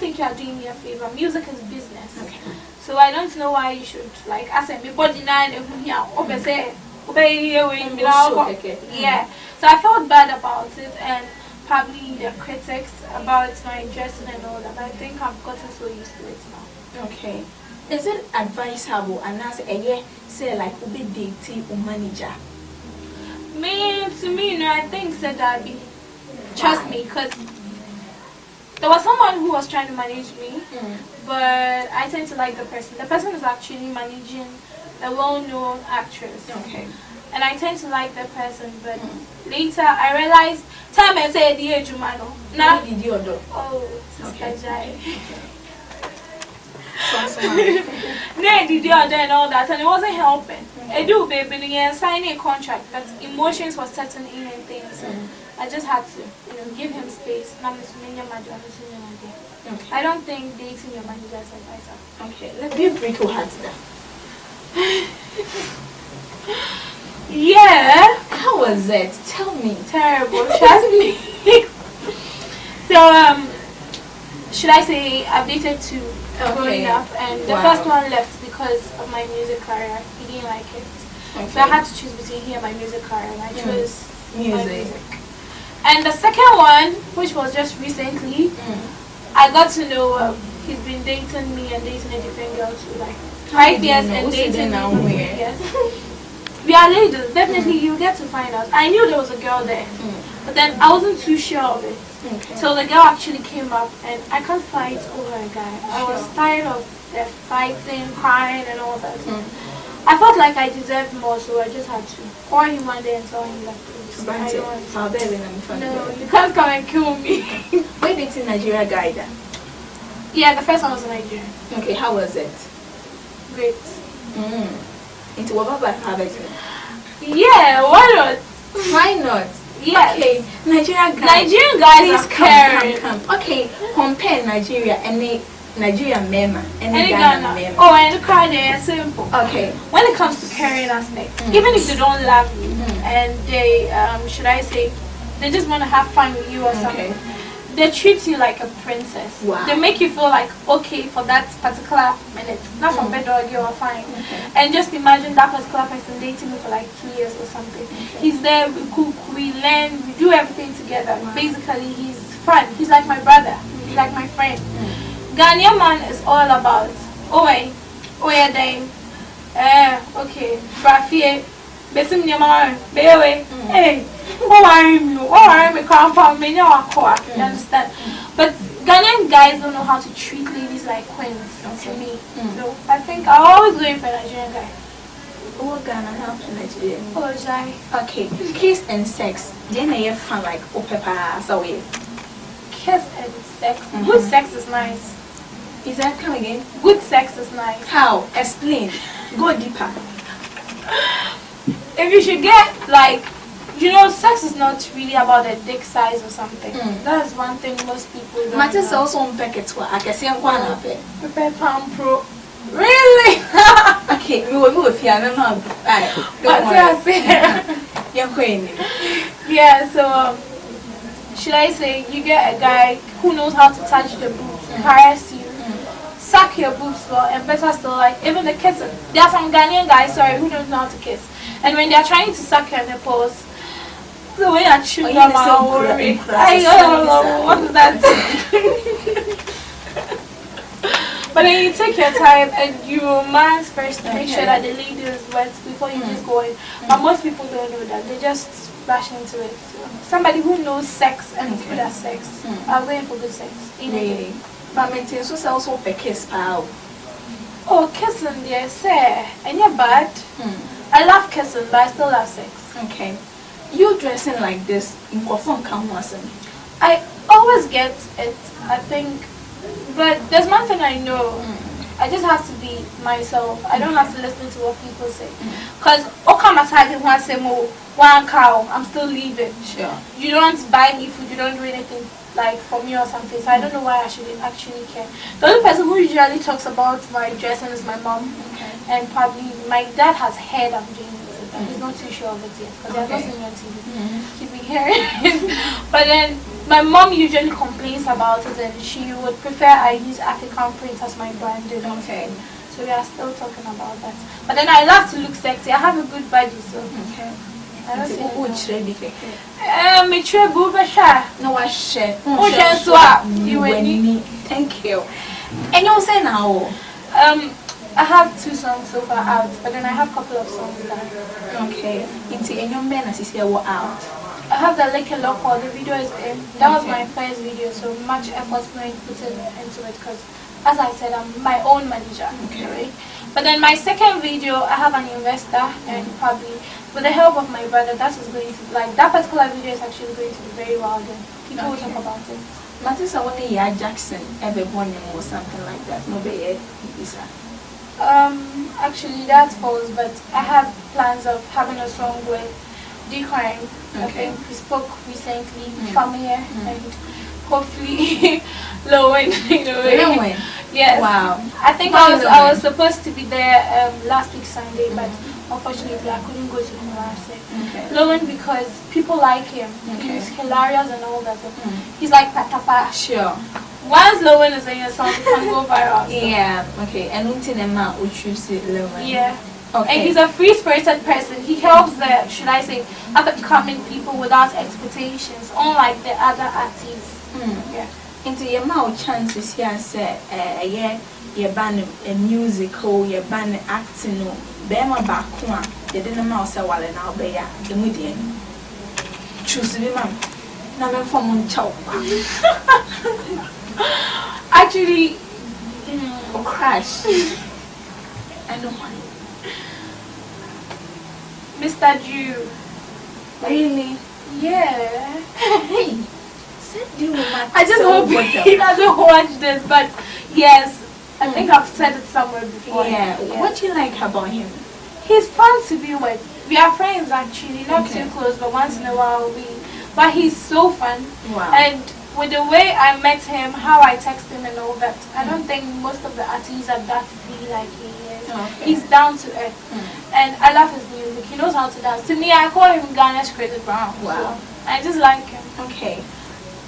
think you are doing me a favor. Music is business. Okay. So I don't know why you should like ask me body nine yeah. So I felt bad about it and probably the critics about my dressing and all that. But I think I've gotten so used to it now. Okay. Is it advisable and as say like ube dating or manager? To me, I think said that be trust me, because there was someone who was trying to manage me, but I tend to like the person. The person is actually managing a well-known actress. Okay. And I tend to like the person, but later I realized time I said the age now. Oh, sister Jai. And all that, and it wasn't helping. I do, baby, signing a contract, but emotions were setting in and things. So I just had to, give him space. Okay. I don't think dating your manager is advisor. Okay, let's be break your heart down. Yeah. How was it? Tell me. Terrible. Trust me. So should I say I've dated two growing up, and the first one left because of my music career. He didn't like it. Okay. So I had to choose between he and my music career, and I chose my music. And the second one, which was just recently, I got to know he's been dating me and dating a different girl too, like 5 years and dating me. Yes. We are ladies, definitely you get to find out. I knew there was a girl there, but then I wasn't too sure of it. Okay. So the girl actually came up, and I can't fight over a guy. I was tired of the fighting, crying and all that. I felt like I deserved more, so I just had to call him one day and tell him that please, I don't want to. No, you can't come and kill me. Why dating Nigeria guy then? Yeah, the first one was a Nigerian. Okay, how was it? Great. Into what about habit? Yeah, why not? Why not? Yes. Okay, Nigerian guys are caring. Come. Okay, compare Nigeria and Nigerian mema and Ghana mema. Oh, and the cry they are simple. Okay. When it comes to caring aspect, even if they don't love you and they should I say they just want to have fun with you or something, they treat you like a princess. Wow. They make you feel like okay for that particular minute. Not from bed or you are fine. And just imagine that particular person dating me for like 2 years or something. He's there, we cook, we learn, we do everything together. Basically he's fun. He's like my brother. He's like my friend. Ghanaian man is all about okay, Brafie, Besim Nyama, Bewe, hey. You understand? But Ghanaian guys don't know how to treat ladies like queens to me. So I think I'm always going for a Nigerian guy. What Ghana helps Nigeria? Oh, Jai. Okay, kiss and sex. Then I have fun like Opepa so we. Kiss and sex. Good sex is nice. Is that come again? Good sex is nice. How? Explain. Go deeper. If you should get like sex is not really about a dick size or something. That's one thing most people don't know. Matters also on packets where I can see one of it. Prepare Palm Pro. Really? Okay, we will move here. I'm not. You're queen. Yeah, so should I say you get a guy who knows how to touch the boobs, caress you, suck your boobs well, and better still, like even the kissing. There are some Ghanaian guys, who don't know how to kiss. And when they are trying to suck your nipples, the way I chew them out, what is that? But then you take your time and you romance first to make sure that the lady is wet before you just go in. But most people don't know that. They just rush into it. So somebody who knows sex and is good at sex, I'm going for good sex. Really? But maintain so also a kiss pal. Oh, kissing, they say, and you're bad. I love kissing, but I still love sex. Okay. You dressing like this in Kofon Kamwasan? I always get it, I think. But there's one thing I know. I just have to be myself. I don't have to listen to what people say. Because one cow, I'm still leaving. Sure. You don't buy me food, you don't do anything like for me or something. So I don't know why I should actually care. The only person who usually talks about my dressing is my mom. And probably my dad has heard I'm doing this, but he's not too sure of it yet because he has not seen me on TV. He's been hearing it. But then my mom usually complains about it, and she would prefer I use African print as my branding. Okay. So we are still talking about that. But then I love to look sexy. I have a good body, so. Okay. I don't see No, I share. You will. Thank you. And you say now? I have 2 songs so far out, but then I have a couple of songs done. Okay. Into any men as you say what out? I have the Lick and Lock, the video is in. That was my first video, so much effort going put into it because, as I said, I'm my own manager. Okay. Right? But then my second video, I have an investor, and probably with the help of my brother, that is going to, like, that particular video is actually going to be very well done. People will talk about it. Matisa only Jackson ever born or something like that. No be actually that's false, but I have plans of having a song with D-Crime. I think we spoke recently, Family, and hopefully Lowen, in a way. Lowen? Yes. Wow. I think I was supposed to be there last week Sunday, but unfortunately I couldn't go to Kumasi. Lowen because people like him. He's hilarious and all that. He's like Patapa. Sure. Once Lowen is in your song, it can go viral. So. Yeah, okay. And until the man would choose Lowen. Yeah. Okay. And he's a free-spirited person. He helps the, should I say, up-and-coming people without expectations, unlike the other artists. Yeah. Into your mouth chances here say, yeah, your band a musical, your band acting, no, Bema Bakuma, you didn't mouse a while and I'll be the median. Choose the man. Now, from chow. Actually, crash. I don't mind. Mr. Jew. Really? Yeah. Hey. I just hope he doesn't watch this, but yes, I think I've said it somewhere before. Yeah. What do you like about him? He's fun to be with. We are friends actually, not too close, but once in a while but he's so fun. Wow. And with the way I met him, how I text him and all that, I don't think most of the artists are that free like he is. He's down to earth. And I love his music. He knows how to dance. To me, I call him Ghana's Chris Brown. Wow. So I just like him. Okay.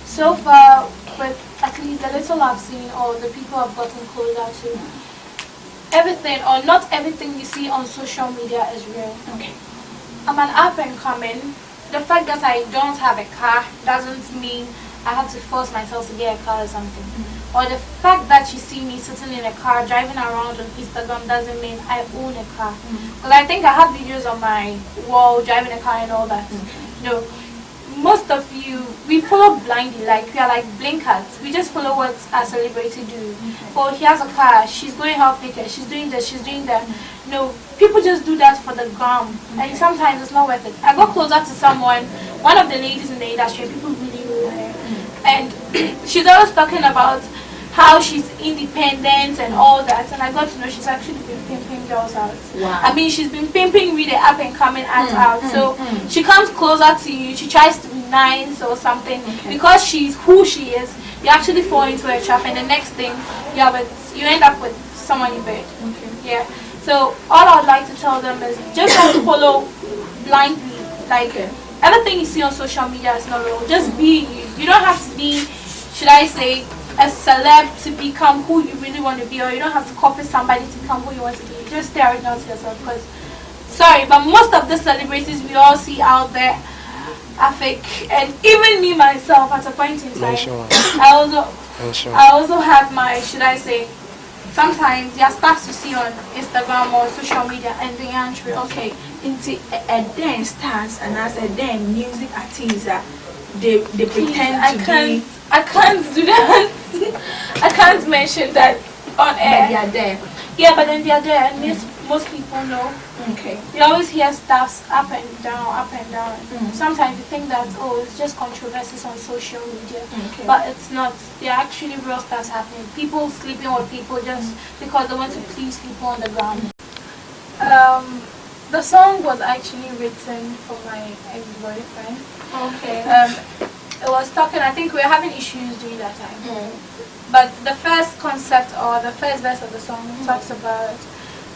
So far, with at least the little I've seen or the people I've gotten closer to, everything or not everything you see on social media is real. Okay. I'm an up and coming. The fact that I don't have a car doesn't mean I have to force myself to get a car or something. Or the fact that you see me sitting in a car driving around on Instagram doesn't mean I own a car. Because I think I have videos on my wall driving a car and all that. No. Most of you, we follow blindly, like we are like blinkers. We just follow what a celebrity do. Oh, he has a car, she's going half naked, she's doing this, she's doing that. No, people just do that for the gram, and sometimes it's not worth it. I got closer to someone, one of the ladies in the industry, people really know her, and she's always talking about how she's independent and all that, and I got to know she's actually been pimping girls out. Wow. I mean, she's been pimping really up and coming out. So she comes closer to you, she tries to be nice or something, because she's who she is. You actually fall into a trap, and the next thing you end up with someone in bed. Yeah. So all I would like to tell them is just don't follow blindly. Like everything you see on social media is not real. Just be you. You don't have to be, should I say, a celeb to become who you really want to be, or you don't have to copy somebody to become who you want to be. Just stay original to yourself, because sorry, but most of the celebrities we all see out there are fake, and even me myself at a point in time, I also have my, should I say, sometimes there are stuff to see on Instagram or social media and they aren't real. Okay, into a dance stars and as a dance music artists, they pretend to be. I can't do that. I can't mention that on air. But they are there. Yeah, but then they are there, and most people know. Okay. You always hear stuffs up and down, up and down. Sometimes you think that, oh, it's just controversies on social media. But it's not. There are actually real stuffs happening. People sleeping with people just because they want to please people on the ground. The song was actually written for my ex-boyfriend. Okay. It was talking, I think we were having issues during that time. But the first concept or the first verse of the song talks about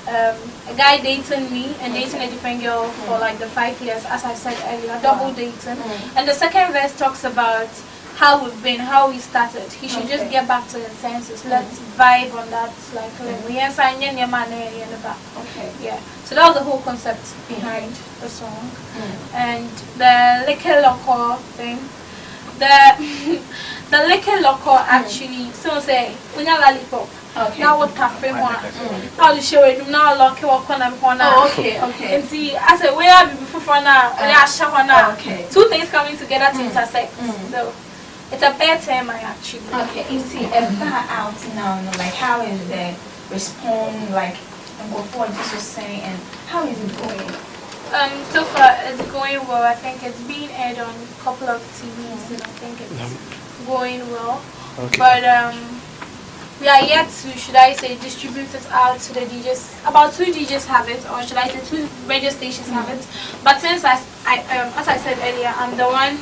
a guy dating me and dating a different girl for like the 5 years, as I said earlier, double dating. And the second verse talks about how we've been, how we started. He should just get back to his senses. Let's vibe on that like level. Yes, I know your man in the back. Okay. Yeah. So that was the whole concept behind the song. And the Liquor Loco thing. The Liquor Loco actually, so say, when you lollipop. Okay. Now what cafe one? How to show it? Now lock your corner. Oh, okay. And see, I said, where are we before now? Where are shower now? Okay. Two things coming together to intersect. So it's a bad time, actually. Okay. You see, out now, like how is the response? Like, and before this was saying, and how is it going? So far it's going well. I think it's being aired on a couple of TVs, and I think it's going well. Okay. But we are yet to, should I say, distribute it out to the DJs. About 2 DJs have it, or should I say 2 radio stations have it. But since as I said earlier, I'm the one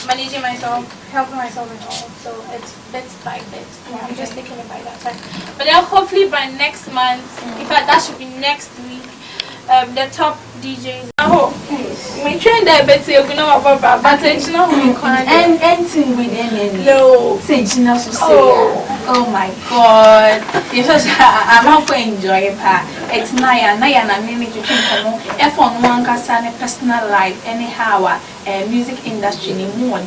managing myself, helping myself and all. So it's bit by bit. I'm just taking it by that time. But then hopefully by next month, in fact that should be next week, the top DJs. Oh, my train diabetes, you know about but it's not and anything with any. No. Say Gina so oh my God. Yes, I'm not for enjoy it. It's Nayaa na me to think more. If on one can personal life anyhow, music industry ni more.